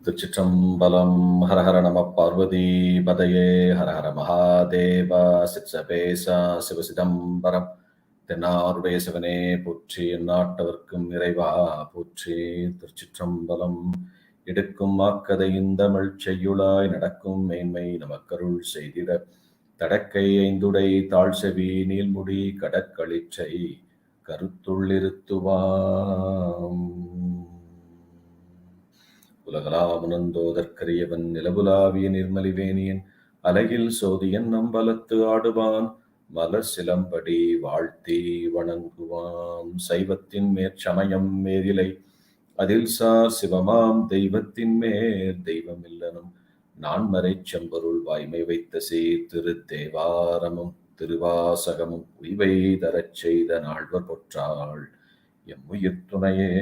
Thiruchitrambalam, Hara Hara Nama Parvati Padaye, Hara Hara Mahadeva, Sitsapesa, Sivasidambaram, Tenarude Sevane, Puchi, Natavarkum Nireva, Puchi, Thiruchitrambalam, Idakkum Makada Indamal Chayula, Nadakum, Mainmay, Namakarul, Sedira, Tadakai, Indudai, Talsevi, Nilmudi, Kadakalichai, Karutulirtuvam. உலகலாமுனந்தோதற்கரியவன் நிலவுலாவிய நிர்மலிவேணியன் அலையில் சோதியன் நம்பலத்து ஆடுவான் மலர் சிலம்படி வாழ்த்தி வணங்குவான் சைவத்தின் மேற்சமயம் மேரிலை அதில் sir சிவமாம் தெய்வத்தின் மேற் தெய்வமில்லனும் நான்மறை செம்பொருள் வாய்மை வைத்த சீர் திருத்தேவாரமும் திருவாசகமும் உய்வை தரச் செய்த நால்வர் பொற்றாள் எம்முயிர் துணையே.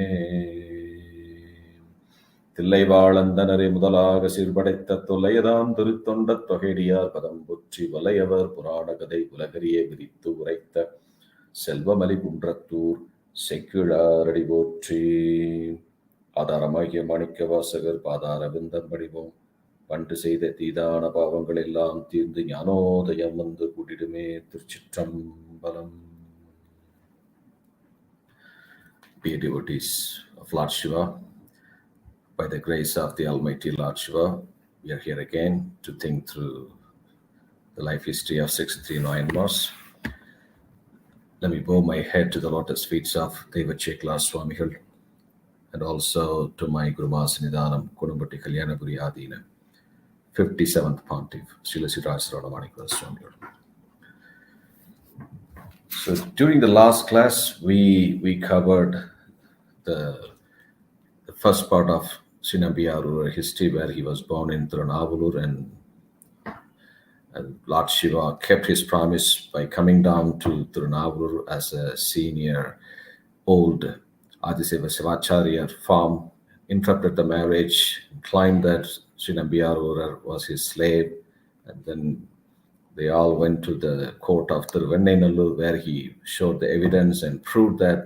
தில்லைவாழந்தனரை முதலாக சீர்படைத்த தொல்லையதாம் திருத்தொண்டத் தொகையடியார் பதம் பொற்றி வலையவர் புராண கதை உலகறிய விரித்து உரைத்த செல்வமலி குன்றத்தூர் செக்கிழாரடி போற்றி. ஆதாரமாகிய மாணிக்க வாசகர் பாதார விந்தம் படிவோம். பண்டு செய்த தீதான பாவங்கள் எல்லாம் தீர்ந்து ஞானோதயம் வந்து கூட்டிடுமே. திருச்சிற்றம்பலம். Dear devotees of Lord Shiva, by the grace of the Almighty Lord Shiva, we are here again to think through the life history of 63 Nayanmars. Let me bow my head to the lotus feet of Devachekla Swamigal and also to my Gomathinayagam Kudumbati Kalyanapuri Adina, 57th Pontiff, Srila Siddhartha Swamigal. So during the last class, we covered the first part of Sinambiyarur history, where he was born in Tirunavallur, and Lord Shiva kept his promise by coming down to Tirunavallur as a senior old Adiseva Sivacharya farm, interrupted the marriage, claimed that Sinambiyarur was his slave, and then they all went to the court of Thiruvannamalur, where he showed the evidence and proved that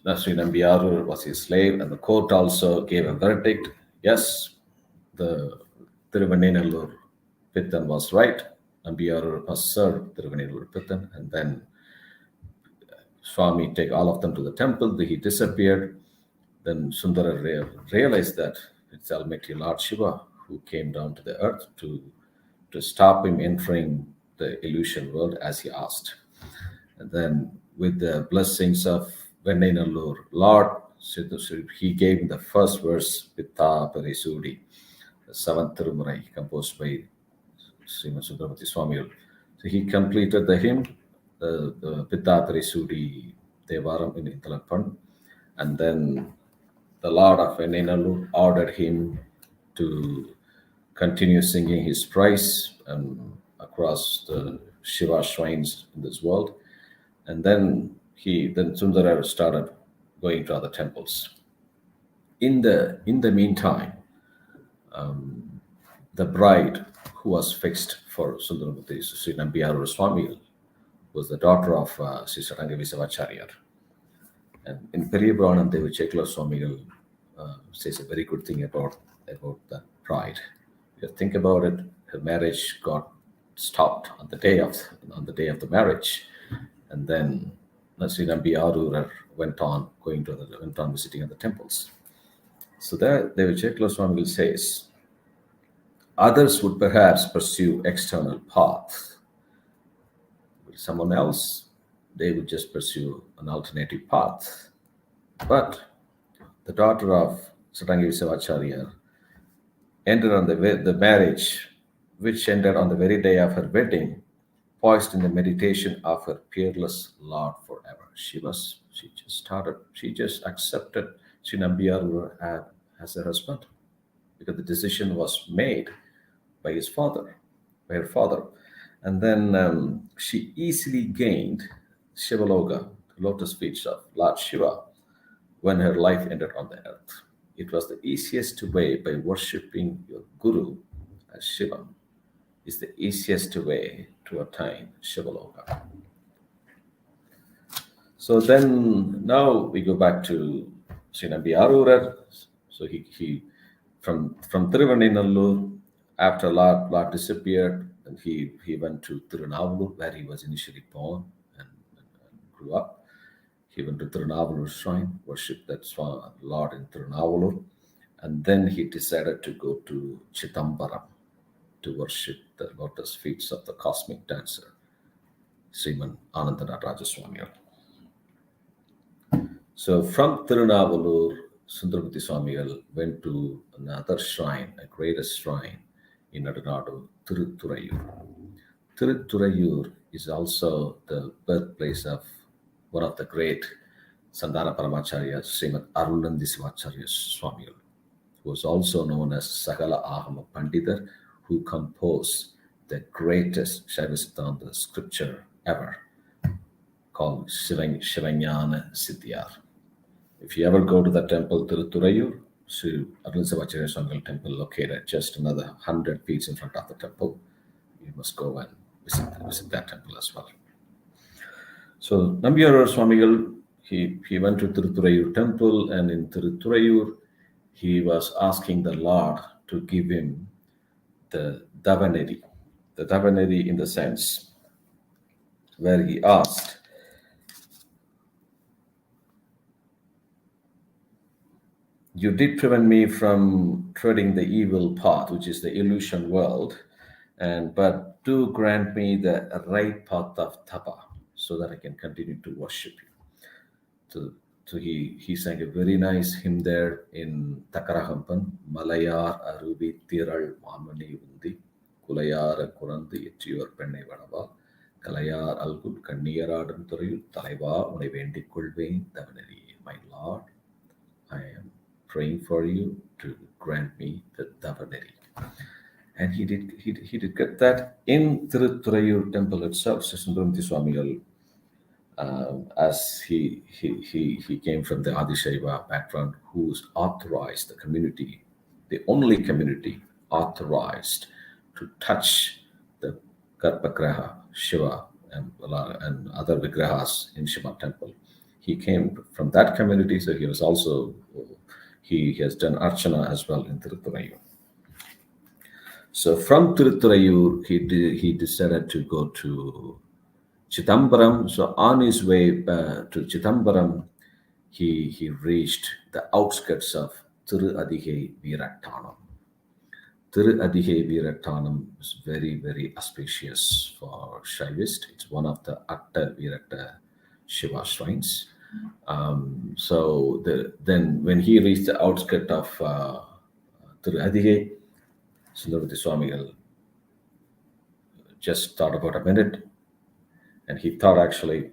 Sinambiyarur was his slave, and the court also gave a verdict. Yes, the Thiruvannamalur Pittan was right. Nambiyarur must serve Thiruvannamalur Pittan, and then Swami take all of them to the temple. He disappeared. Then Sundara realized that it's Almighty Lord Shiva who came down to the earth to stop him entering the illusion world as he asked. And then with the blessings of Vennainallur Lord, he gave him the first verse, Pitta Parisudi, the seventh Tirumurai, composed by Srimad Sundaramurti Swami. So he completed the hymn, the Pitta Parisudi Devaram in Intalapan, and then the Lord of Vennainallur ordered him to continue singing his praise across the Shiva shrines in this world. And then Sundara started going to other temples. In the meantime, the bride who was fixed for Sundaramurti, Sri Nambiyarur Swami, was the daughter of Sri Sarangi Visavacharya. And in Periyapuranam, Devachekla Swamigal says a very good thing about that bride. If you think about it, her marriage got stopped on the day of the marriage, and then Sri Nambiyarur went on visiting other temples. So there, Devachekla Swamigal says, others would perhaps pursue external path. With someone else, they would just pursue an alternative path. But the daughter of Sarangi Visavacharya ended on the marriage, which ended on the very day of her wedding, poised in the meditation of her peerless Lord forever. She just accepted Sri Nambiyarur as her husband, because the decision was made by her father. And then she easily gained Shivaloka, the lotus feet of Lord Shiva, when her life ended on the earth. It was the easiest way by worshipping your Guru as Sivam. Is the easiest way to attain Shivaloka. So then now we go back to Sri Nambiyarur. So he from Thiruvanninallur, after Lord disappeared, and he went to Tirunavallur, where he was initially born and grew up. He went to Tirunavallur shrine, worshipped that Lord in Tirunavallur, and then he decided to go to Chithambaram to worship the lotus feet of the cosmic dancer, Sriman Anandanataraja Swami. So from Tirunavallur, Sundaramurti Swamigal went to another shrine, a greatest shrine in Nadanadu, Thiruchitrambalam. Thiruchitrambalam is also the birthplace of one of the great Sandana Paramacharyas, Srimad Arunandi Sivacharya Swamigal, who was also known as Sagala Ahama Panditer, who composed the greatest Shaiva Siddhanta scripture ever, called Shivanyana Siddhyar. If you ever go to the temple, Thiruchitrambalam, Sri Arunandi Sivacharya Swamigal temple, located just another 100 feet in front of the temple, you must go and visit that temple as well. So Nambiyar Swamigal, he went to Thiruchitrambalam temple, and in Thiruchitrambalam, he was asking the Lord to give him the Davaneri. The Davaneri in the sense where he asked, "You did prevent me from treading the evil path, which is the illusion world, but do grant me the right path of tapa, so that I can continue to worship you." So he sang a very nice hymn there in Takarahampan, Malayar Arubi Tiral Mamani Undi, Kulayar Kurandi Ettiyor Pennai Vadava, Kalayar Algul Kanniyaradan Thurayul Talaiva Unai Vendi Kulvein Davaneri. My Lord, I am praying for you to grant me the Davaneri. And he did get that in Thiruchitrambalam temple itself. Sundaramurti Swamigal, as he came from the Adishaiva background, who's authorized the community, the only community authorized to touch the Garbhagraha, Shiva, and other Vigrahas in Shiva temple. He came from that community, so he was also, he has done Archana as well in Thiruchitrambalam. So from Thiruchitrambalam, he decided to go to Chithambaram. So on his way to Chithambaram, he reached the outskirts of Thiruchitrambalam Veerattanam. Thiruchitrambalam Veerattanam is very, very auspicious for Shaivist. It's one of the Atta Veeratta Shiva shrines. Then when he reached the outskirts of Thiruchitrambalam, Sundaramurti Swamigal just thought about a minute, and he thought, actually,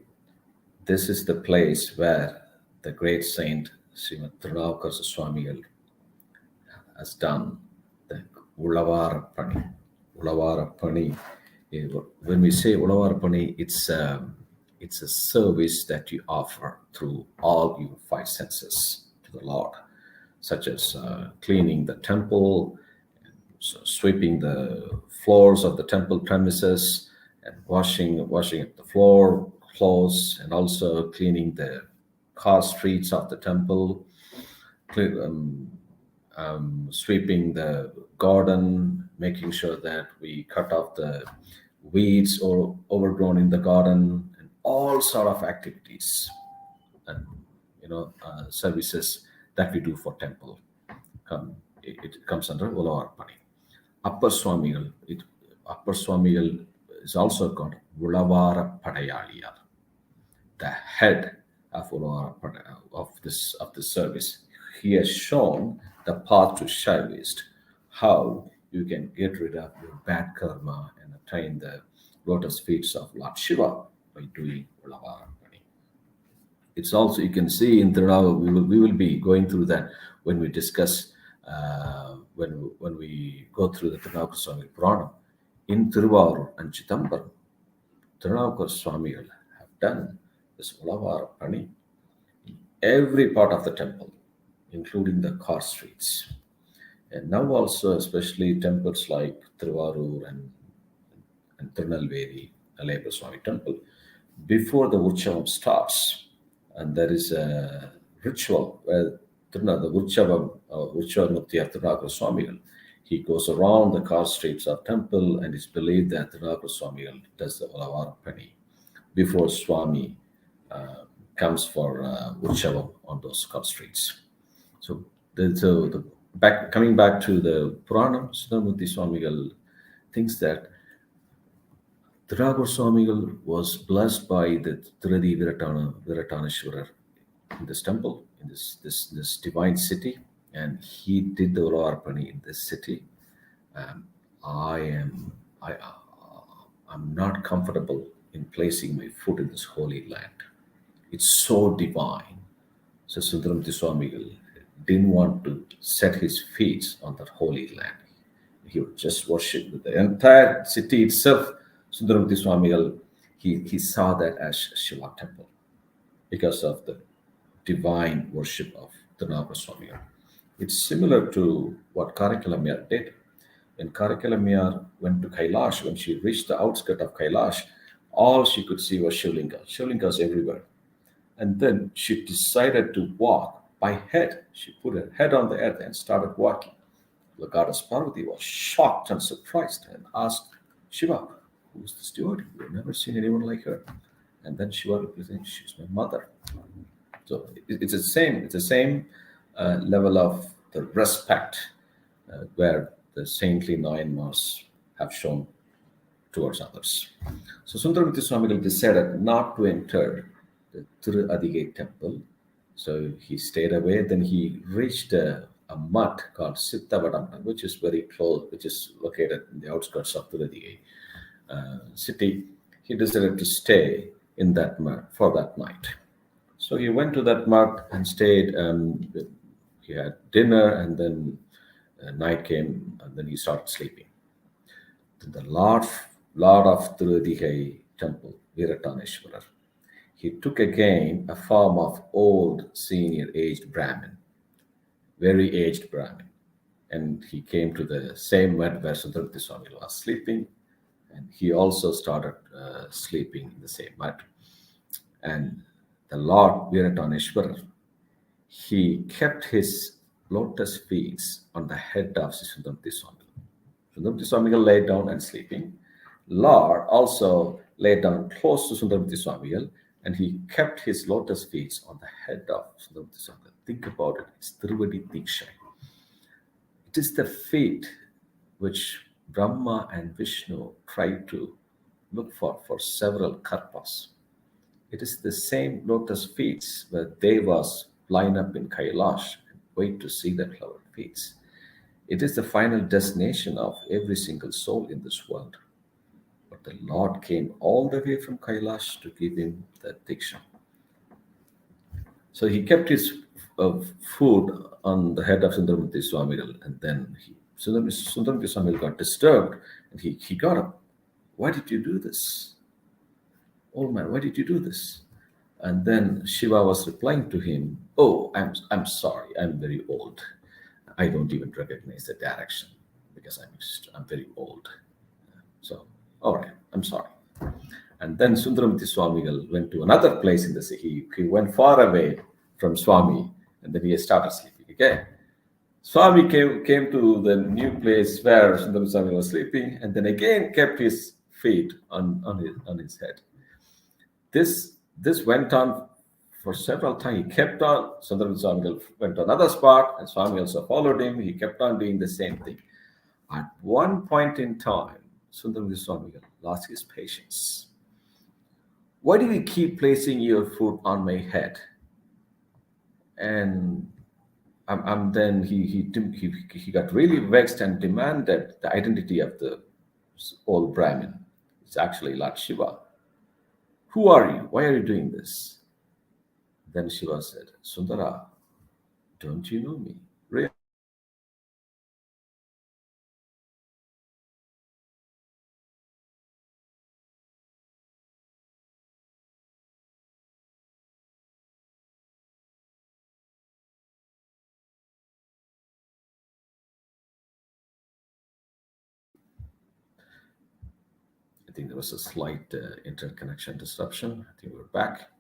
this is the place where the great saint Srimad Thirunavukkara Swamigal has done the Ulavarapani. Ulavarapani. When we say Ulavarapani, it's a service that you offer through all your five senses to the Lord, such as cleaning the temple, sweeping the floors of the temple premises, and washing the floor, clothes, and also cleaning the car streets of the temple, sweeping the garden, making sure that we cut off the weeds or overgrown in the garden, and all sort of activities and services that we do for temple. It comes under Ulavarapani. Upper Swamigal is also called Ulavara Padayaliyar, the head of this service. He has shown the path to Shaivist, how you can get rid of your bad karma and attain the lotus feet of Lord Shiva by doing Ulavarapani. It's also, you can see in Thirunavukkara, we will be going through that when we discuss when we go through the Thirunavukkara Periyapuranam. In Thiruvarur and Chithambaram, Thirunavukkara Swamigal have done this Ulavarapani in every part of the temple, including the car streets. And now also, especially temples like Thiruvarur and Tirunelveli, Alayappa Swami temple, before the Utsavam starts, and there is a ritual where the Urchavamurti of Thirunagar Swamigal. He goes around the car streets of temple, and it's believed that Thirunagar Swamigal does the Olavarapani before Swami uh, comes for Utshavam on those car streets. So the back coming back to the Puranam, Sundaramurti Swamigal thinks that Thirunagar Swamigal was blessed by the Tiradi Virataneshwarar in this temple, in this divine city, and he did the Uravarpani in this city. Um, I am I'm not comfortable in placing my foot in this holy land. It's so divine. So Sundaramurti Swamigal didn't want to set his feet on that holy land. He would just worship with the entire city itself. Sundaramurti Swamigal, he saw that as Shiva temple because of the divine worship of the Nagaswami. It's similar to what Karikalamyar did. When Karikalamyar went to Kailash, when she reached the outskirts of Kailash, all she could see was Shivlinga, Shivlingas everywhere. And then she decided to walk by head. She put her head on the earth and started walking. The goddess Parvati was shocked and surprised and asked Shiva, who's this devotee? We've never seen anyone like her. And then Shiva replied, she's my mother. So it's the same. It's the same level of the respect where the saintly Nayanmars have shown towards others. So Sundaramurti Swamigal decided not to enter the Thiruadigai temple. So he stayed away. Then he reached a mutt called Sittavadam, which is very close, which is located in the outskirts of Thiruadigai city. He decided to stay in that mutt for that night. So he went to that mutt and stayed. He had dinner, and then night came, and then he started sleeping. Then the Lord of Tirudihai temple, Virataneshwarar, he took again a form of old, senior, aged Brahmin, very aged Brahmin. And he came to the same mat where Sundaramurti Swami was sleeping, and he also started sleeping in the same mat. And the Lord Virataneshwarar, he kept his lotus feet on the head of Sundaramurti Swami. Sundaramurti Swami lay down and sleeping. Lord also lay down close to Sundaramurti Swami, and he kept his lotus feet on the head of Sundaramurti Swami. Think about it. It's Tiruvadi Diksha. It is the feet which Brahma and Vishnu tried to look for several karpas. It is the same lotus feet where Devas line up in Kailash and wait to see the flowered feet. It is the final destination of every single soul in this world. But the Lord came all the way from Kailash to give him the Diksha. So he kept his food on the head of Sundaramurti Swamigal, and then Sundaramurti Swamigal got disturbed, and he got up. Why did you do this? Old man, why did you do this? And then Shiva was replying to him, oh, I'm sorry, I'm very old. I don't even recognize the direction because I'm very old. So, all right, I'm sorry. And then Sundaramurti Swamigal went to another place in the city. He went far away from Swami, and then he started sleeping again. Swami came to the new place where Sundaramurti Swami was sleeping, and then again kept his feet on his head. This went on for several times. He kept on. Sundaramurti Swami went to another spot, and Swami also followed him. He kept on doing the same thing. At one point in time, Sundaramurti Swami lost his patience. Why do you keep placing your foot on my head? And then he got really vexed and demanded the identity of the old Brahmin. It's actually Lord Shiva. Who are you? Why are you doing this? Then Shiva said, Sundara, don't you know me? Really? I think there was a slight interconnection disruption. I think we're back.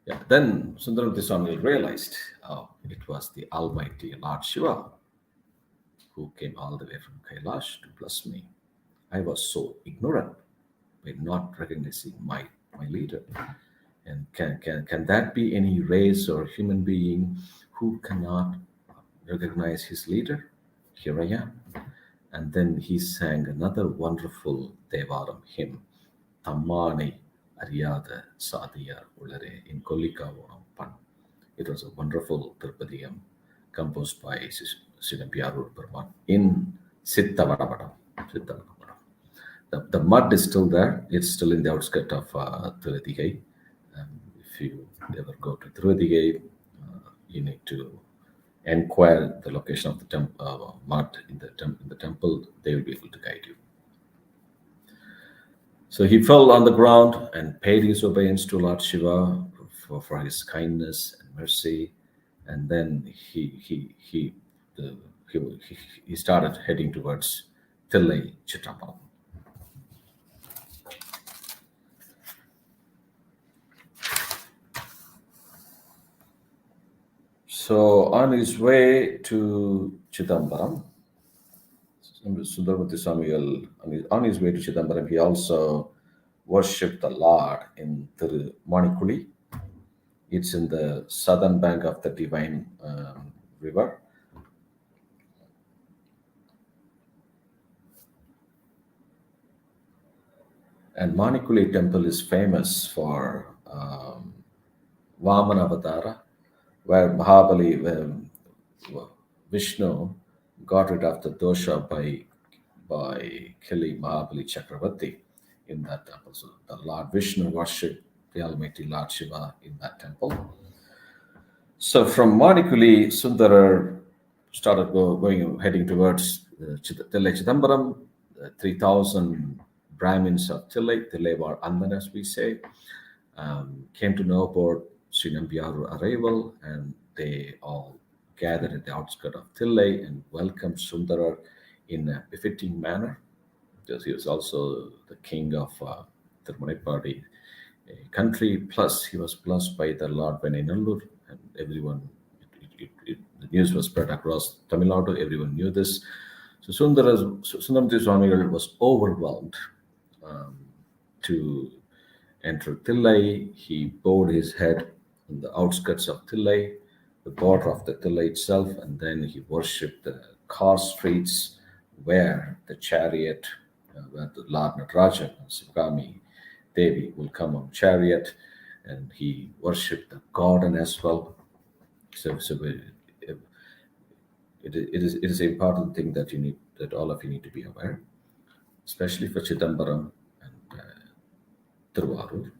Yeah. Then Sundaramurti Swami realized, oh, it was the Almighty Lord Shiva who came all the way from Kailash to bless me. I was so ignorant by not recognizing my leader. And can that be any race or human being who cannot recognize his leader? Here I am. And then he sang another wonderful Devaram hymn, Tammane Ariyada Sadiyar Ulare in Kollikavonam Pan. It was a wonderful Tirupatiyam composed by Sivam Burman in Sittavadapadam. Sittavadapadam. The mud is still there. It's still in the outskirts of Tiruthigai. If you ever go to Tiruthigai, you need to inquire the location of the mud in the temple. They will be able to guide you. So he fell on the ground and paid his obeisance to Lord Shiva for his kindness and mercy, and then he started heading towards Thiruchitrambalam. So on his way to Chidambaram, Sundaramurti Swami, on his way to Chidambaram, he also worshipped the Lord in Manikuli. It's in the southern bank of the Divine River. And Manikuli temple is famous for Vamana Avatara, where Vishnu got rid of the dosha by killing Mahabali Chakravarti in that temple. So the Lord Vishnu worshipped the Almighty Lord Shiva in that temple. So from Manikuli, Sundarar started heading towards Chidambaram. 3,000 Brahmins of Tillai were Andan, as we say, came to know about Sri Nambiyaru arrival, and they all gathered at the outskirts of Tillai and welcomed Sundarar in a befitting manner, because he was also the king of Tirumuneppadi country, plus he was blessed by the Lord Venenallur, and everyone, the news was spread across Tamil Nadu, everyone knew this. So Sundaramurti Swami was overwhelmed to enter Tillai. He bowed his head on the outskirts of Tillai, the border of the Tillai itself, and then he worshipped the car streets where the chariot, where the Lord Natarajan and Sivagami Devi will come on chariot, and he worshipped the garden as well. So it is an important thing that all of you need to be aware, especially for Chidambaram and Tiruvarur.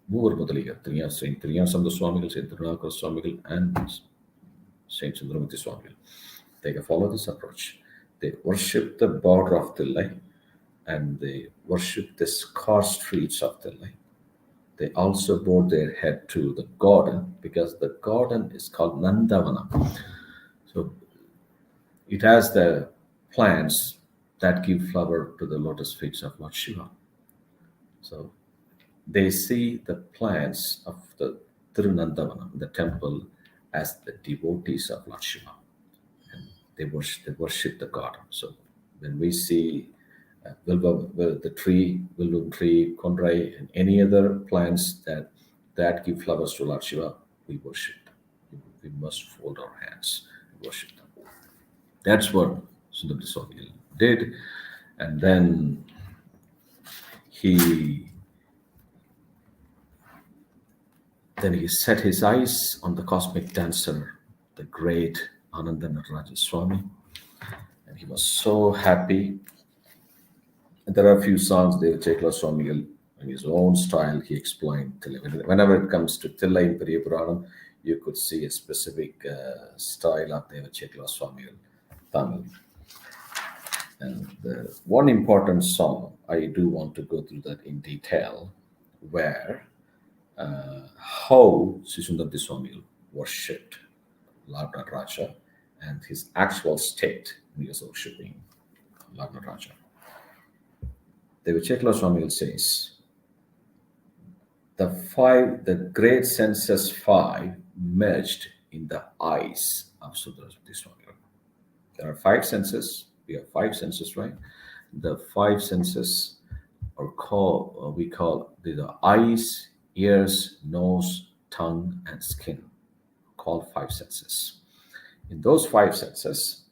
Mover Mudaligar, Saint Triyanasanda Swamigal, Saint Tirunakara Swamigal, and Saint Sundaramurti Swamigal. They follow this approach. They worship the border of Tillai, and they worship the scar streets of Tillai. They also bowed their head to the garden, because the garden is called Nandavana. So it has the plants that give flower to the lotus feet of Lord Shiva. So they see the plants of the Tirunandavanam, the temple, as the devotees of Lord Shiva, and they worship the garden. So when we see the tree, Vilum tree, Kondrai, and any other plants that give flowers to Lord Shiva, we worship them. We must fold our hands and worship them. That's what Sundaramurti Swami did, and then he set his eyes on the cosmic dancer, the great Ananda Nataraja Swami, and he was so happy. And there are a few songs Deva Chekla Swami in his own style he explained Tillai. Whenever it comes to Tillai in Periyapuranam, you could see a specific style of Deva Chekla Swami Tamil. And one important song, I do want to go through that in detail, where how Sri Sundaramurti Swami worshipped Lord Nataraja and his actual state when he was worshipping Lord Nataraja. Deva Chekla Swami says, the great senses five merged in the eyes of Sundarasmurti Swami. There are five senses. We have five senses, right? The five senses are we call the eyes, ears, nose, tongue, and skin. Called five senses. In those five senses,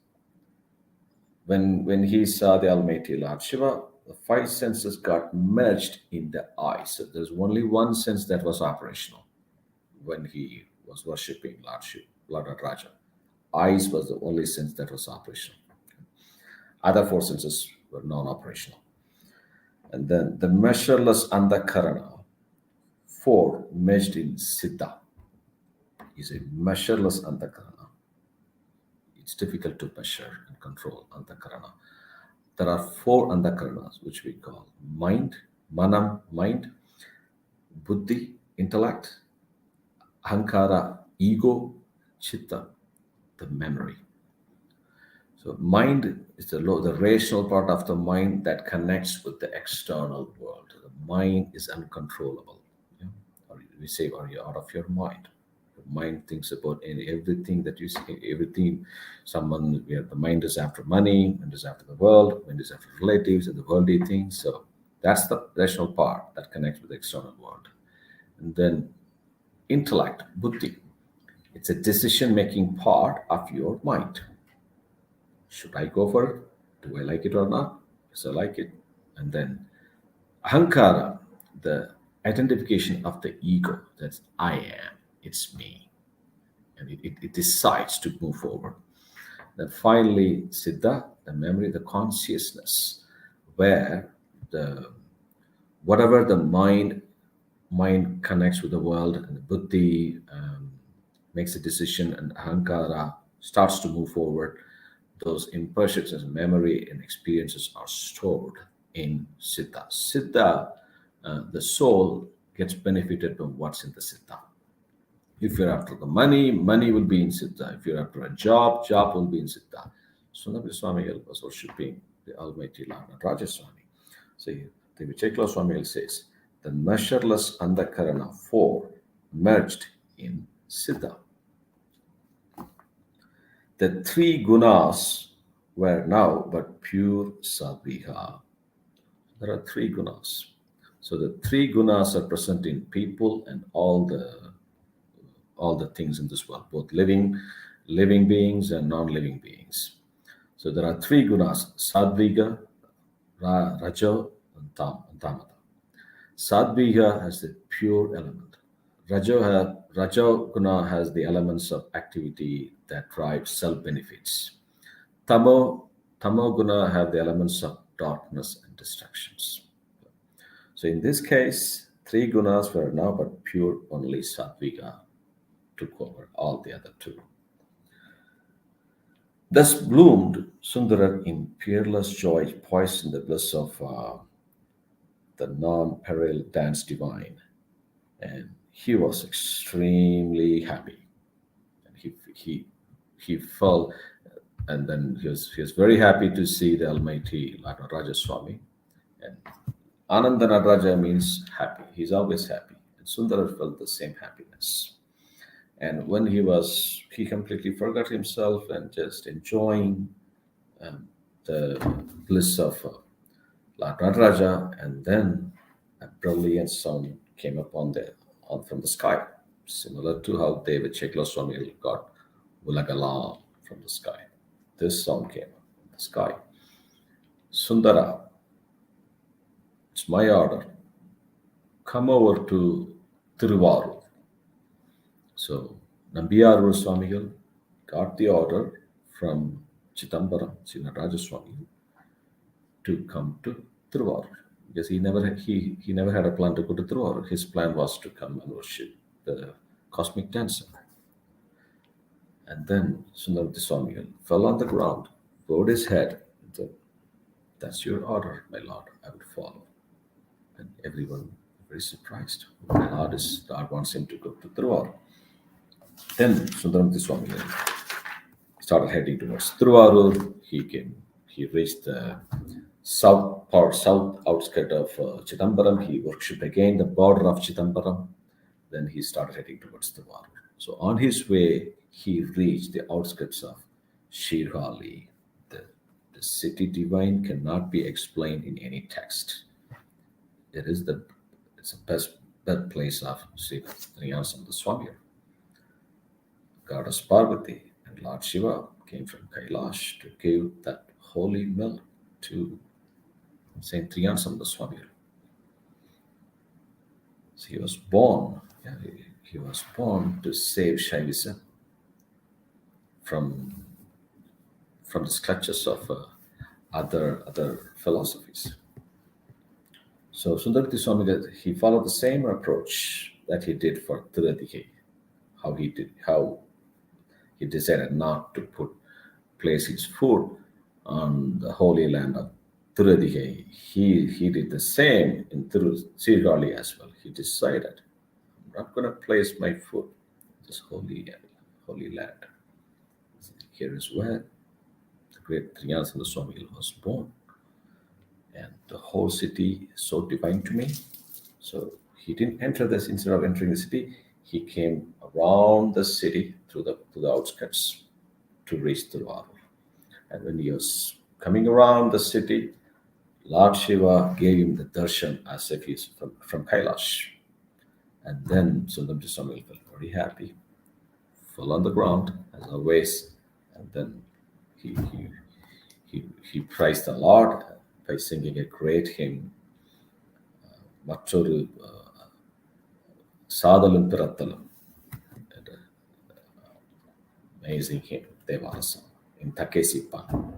when he saw the Almighty Lord Shiva, the five senses got merged in the eye. So there's only one sense that was operational when he was worshipping Lord Shiva, Lord Raja. Eyes was the only sense that was operational. Other four senses were non-operational. And then the measureless andakarana, four merged in Siddha, is a measureless andakarana. It's difficult to measure and control andakarana. There are four andakaranas, which we call mind, manam, mind, buddhi, intellect, ahankara, ego, chitta, the memory. So mind is the rational part of the mind that connects with the external world. The mind is uncontrollable. Yeah? Or we say, are you out of your mind? The mind thinks about everything that you see, everything. Where the mind is after money, mind is after the world, mind is after relatives and the worldly things. So that's the rational part that connects with the external world. And then intellect, buddhi, it's a decision-making part of your mind. Should I go for it? Do I like it or not? Yes, I like it. And then ahankara, the identification of the ego. That's I am. It's me. And it decides to move forward. Then finally, siddha, the memory, the consciousness, where whatever the mind connects with the world, and the buddhi makes a decision, and ahankara starts to move forward. Those impressions, memory, and experiences are stored in Siddha. Siddha, the soul gets benefited from what's in the Siddha. If you're after the money, money will be in Siddha. If you're after a job, job will be in Siddha. Sundarasmurti Swami was worshipping the Almighty Lord Raja Swami. So the Thiruchitrambalam Swami says, the measureless andakarana four merged in Siddha. The three gunas were now but pure sadviha. There are three gunas. So the three gunas are present in people and all the things in this world, both living beings and non-living beings. So there are three gunas: sadviga, rajo, and tamata. Sadviga has the pure element. Rajo guna has the elements of activity that drive self-benefits. Tamo guna have the elements of darkness and distractions. So in this case, three gunas were now but pure, only Sattviga took over all the other two. Thus bloomed Sundara in peerless joy, poised in the bliss of the non-peril dance divine. And he was extremely happy. And he felt, and then he was very happy to see the Almighty Lord Raja Swami. And Ananda Raja means happy. He's always happy. And Sundara felt the same happiness. And when he completely forgot himself and just enjoying the bliss of Lord Raja, and then a brilliant sound came from the sky, similar to how David Chekla Swami got Ulagala from the sky. This sound came from the sky. Sundara, it's my order. Come over to Tiruvarur. So Nambiyarur Swamigal got the order from Chittambaram, Srinaraja Swami, to come to Tiruvarur. Because he never had a plan to go to Tiruvarur. His plan was to come and worship the cosmic dancer. And then Sundarasmurti Swami fell on the ground, bowed his head, and said, "That's your order, my lord, I will follow." And everyone very surprised. The Lord wants him to go to Tiruvarur. Then Sundarasmurti Swami started heading towards Tiruvarur. He reached the south outskirt of Chidambaram. He worshipped again the border of Chidambaram. Then he started heading towards the Varur. So on his way, he reached the outskirts of Shirhali. The city divine cannot be explained in any text. It's the best birthplace of Siva, the Swami. Goddess Parvati and Lord Shiva came from Kailash to give that holy milk to Saint Triyansam Swami. So he was born, he was born to save Shaivism from the clutches of other philosophies. So Sundarati Swami, he followed the same approach that he did for Tirudhike, how he decided not to place his foot on the holy land of Tirudhike. He did the same in Sirgali as well. He decided, I'm not going to place my foot in this holy land. Here is where the great Triyansanda Swami was born. And the whole city is so divine to me. So he didn't enter this. Instead of entering the city, he came around the city to the outskirts to reach the Varur. And when he was coming around the city, Lord Shiva gave him the darshan as if he's from Kailash. And then Sundarati Swami felt very happy, fell on the ground as always, and then he praised the Lord by singing a great hymn, Mattoru Sadalum Pirathalam, amazing hymn, Devasa, in Takesipan.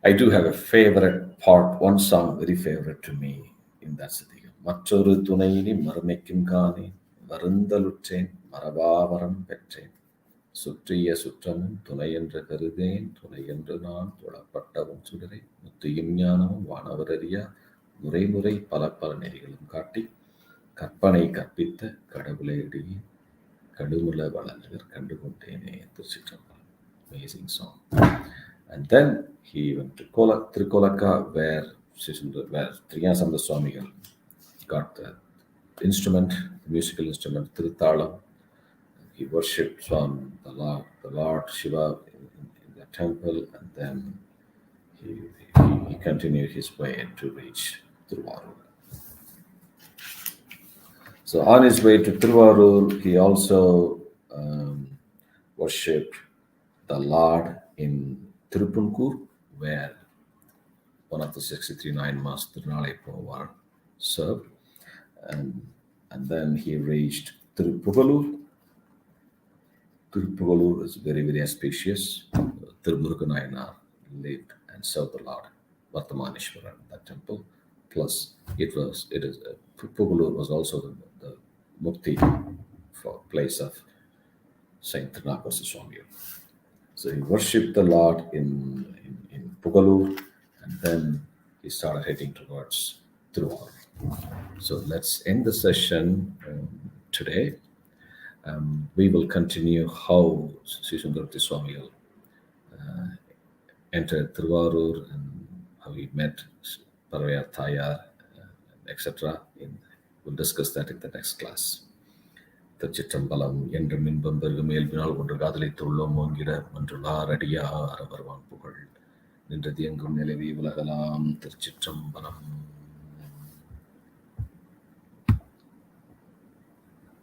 I do have a favorite part, one song very favorite to me in that city. Mattoru Tunaini Marmekim Kani, Varundalutrain, Marabavaram Petrain. சுற்றிய சுற்றமும் துணையென்ற கருதேன் துணையென்று நான் தொழப்பட்டவும் சுடரை முத்தியும் ஞானமும் வானவரறியா முறை பல நெறிகளும் காட்டி கற்பனை கற்பித்த கடவுளேடியே கடுமுல வளர்நகர் கண்டுகொண்டேனே திருச்சிற்றம்பலம். Amazing song. And then he went to Trikolaka, where Triyansanda Swamigal got the instrument, musical instrument, Tiruthalam. He worshipped the Lord Shiva in the temple, and then he continued his way to reach Thiruvarur. So on his way to Thiruvarur, he also worshipped the Lord in Tirupunkur, where one of the 63 Nayanmars were served, and then he reached Tirupugalur. Tirupugalur is very, very auspicious. Tirumuruganayana lived and served the Lord Vartamaneshwaran in that temple. Plus, Tirupugalur was also the mukti for place of Saint Triyanasam Swami. So he worshipped the Lord in Pugalur, and then he started heading towards Thiruvarur. So let's end the session today. We will continue how Sri Sundarati Swami entered Thiruvarur and how he met Parvaya Thayar, etc. We'll discuss that in the next class. Thiruchitrambalam என்ற மின்பம் பெருகும் இயல்பினால் ஒன்று காதலித்து உள்ளோம் ஓங்கிட ஒன்றுளார் அடியார் அவர்வான் புகழ் நின்றது எங்கும் நிலவி உலகலாம் திருச்சிற்றம்பலம்.